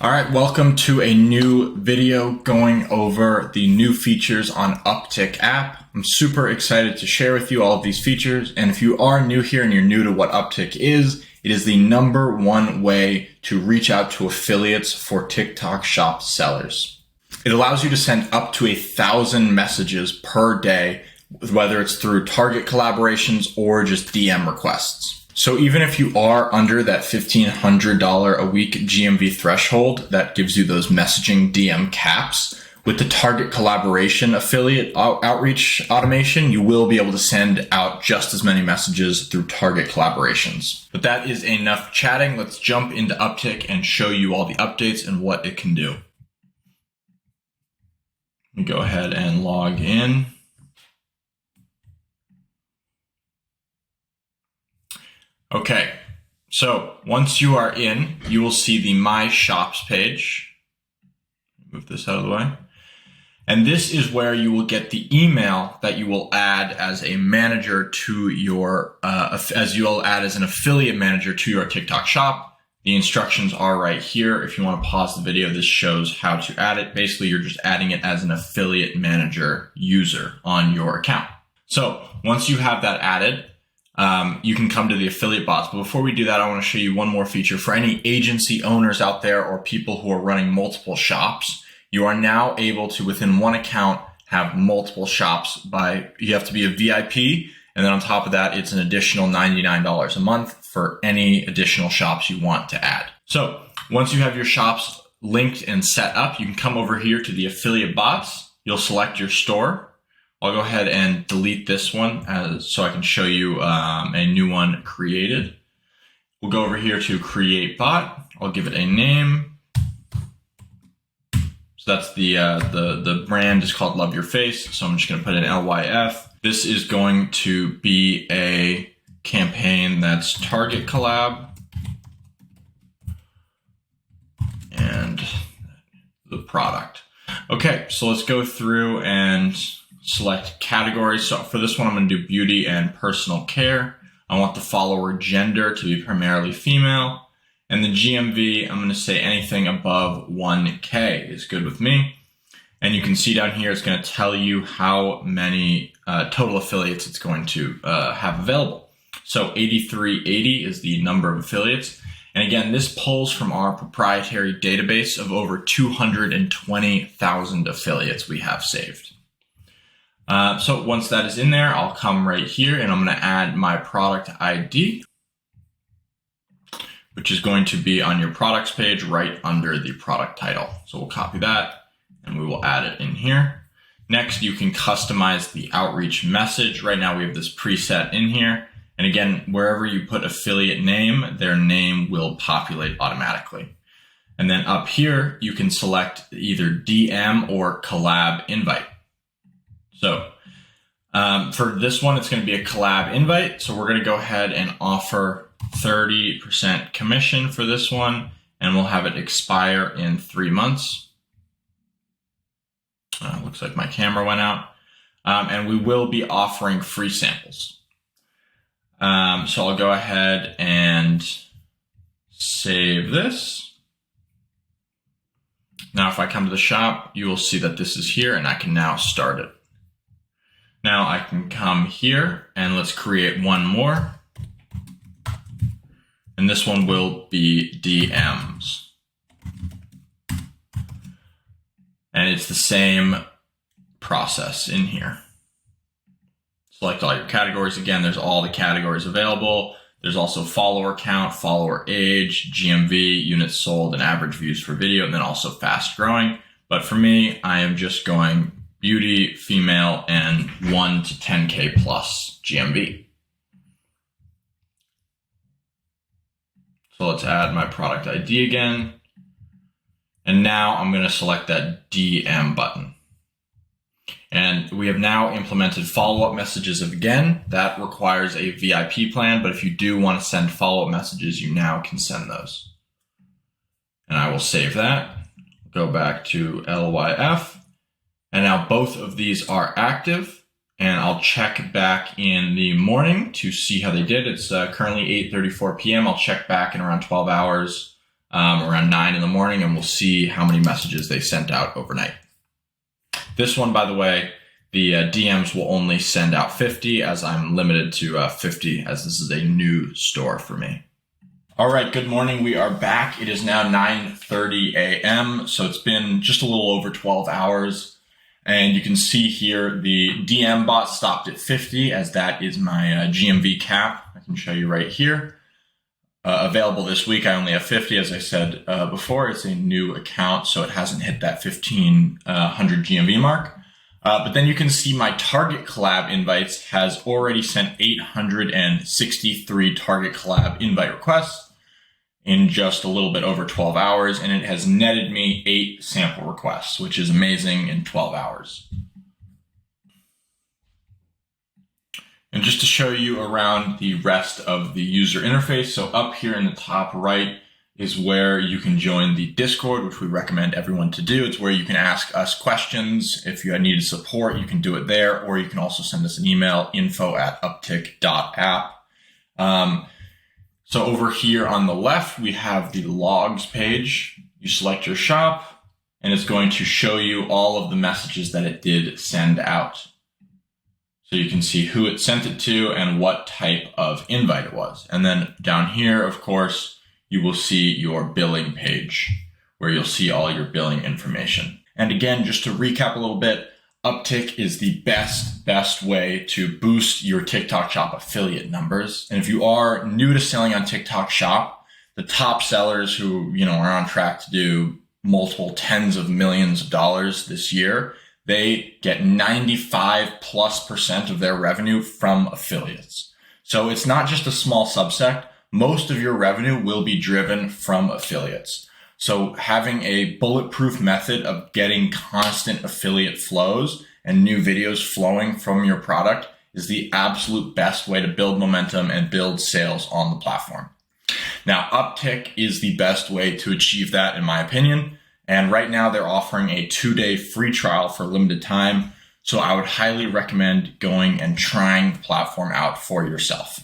All right, welcome to a new video going over the new features on UpTik app. I'm super excited to share with you all of these features. And if you are new here and you're new to what UpTik is, it is the #1 way to reach out to affiliates for TikTok shop sellers. It allows you to send up to 1,000 messages per day, whether it's through target collaborations or just DM requests. So even if you are under that $1,500 a week GMV threshold, that gives you those messaging DM caps, with the target collaboration affiliate outreach automation, you will be able to send out just as many messages through target collaborations. But that is enough chatting. Let's jump into UpTik and show you all the updates and what it can do. Let me go ahead and log in. Okay, so once you are in, you will see the My Shops page. Move this out of the way. And this is where you will get the email that you will add as a manager to your, as an affiliate manager to your TikTok shop. The instructions are right here. If you want to pause the video, this shows how to add it. Basically, you're just adding it as an affiliate manager user on your account. So once you have that added, you can come to the affiliate bots. But before we do that, I want to show you one more feature for any agency owners out there or people who are running multiple shops. You are now able to, within one account, have multiple shops you have to be a VIP. And then on top of that, it's an additional $99 a month for any additional shops you want to add. So once you have your shops linked and set up, you can come over here to the affiliate bots. You'll select your store. I'll go ahead and delete this one so I can show you a new one created. We'll go over here to create bot. I'll give it a name. So that's the brand is called Love Your Face. So I'm just going to put in LYF. This is going to be a campaign that's target collab and the product. Okay, so let's go through and select categories. So for this one, I'm going to do beauty and personal care. I want the follower gender to be primarily female. And the GMV, I'm going to say anything above 1K is good with me. And you can see down here, it's going to tell you how many total affiliates it's going to have available. So 8380 is the number of affiliates. And again, this pulls from our proprietary database of over 220,000 affiliates we have saved. So once that is in there, I'll come right here and I'm going to add my product ID, which is going to be on your products page right under the product title. So we'll copy that and we will add it in here. Next, you can customize the outreach message. Right now we have this preset in here. And again, wherever you put affiliate name, their name will populate automatically. And then up here, you can select either DM or collab invite. So for this one, it's going to be a collab invite. So we're going to go ahead and offer 30% commission for this one, and we'll have it expire in 3 months. Looks like my camera went out. And we will be offering free samples. So I'll go ahead and save this. Now, if I come to the shop, you will see that this is here and I can now start it. Now I can come here and let's create one more. And this one will be DMs. And it's the same process in here. Select all your categories. Again, there's all the categories available. There's also follower count, follower age, GMV, units sold, and average views for video, and then also fast growing. But for me, I am just going beauty, female, and 1 to 10K plus GMV. So let's add my product ID again. And now I'm going to select that DM button. And we have now implemented follow-up messages again. That requires a VIP plan, but if you do want to send follow-up messages, you now can send those. And I will save that. Go back to LYF. And now both of these are active, and I'll check back in the morning to see how they did. It's currently 8:34 p.m. I'll check back in around 12 hours around 9 in the morning, and we'll see how many messages they sent out overnight. This one, by the way, the DMs will only send out 50, as I'm limited to 50, as this is a new store for me. All right, good morning. We are back. It is now 9:30 a.m., so it's been just a little over 12 hours. And you can see here the DM bot stopped at 50, as that is my GMV cap. I can show you right here. Available this week, I only have 50. As I said before, it's a new account, so it hasn't hit that 1,500 GMV mark. But then you can see my target collab invites has already sent 863 target collab invite requests in just a little bit over 12 hours, and it has netted me 8 sample requests, which is amazing in 12 hours. And just to show you around the rest of the user interface, so up here in the top right is where you can join the Discord, which we recommend everyone to do. It's where you can ask us questions. If you needed support, you can do it there, or you can also send us an email, info@uptik.app. So over here on the left, we have the logs page. You select your shop, and it's going to show you all of the messages that it did send out. So you can see who it sent it to and what type of invite it was. And then down here, of course, you will see your billing page where you'll see all your billing information. And again, just to recap a little bit, UpTik is the best way to boost your TikTok Shop affiliate numbers. And if you are new to selling on TikTok Shop, the top sellers who, are on track to do multiple tens of millions of dollars this year, they get 95+% of their revenue from affiliates. So it's not just a small subset. Most of your revenue will be driven from affiliates. So having a bulletproof method of getting constant affiliate flows and new videos flowing from your product is the absolute best way to build momentum and build sales on the platform. Now, UpTik is the best way to achieve that, in my opinion. And right now they're offering a 2-day free trial for a limited time. So I would highly recommend going and trying the platform out for yourself.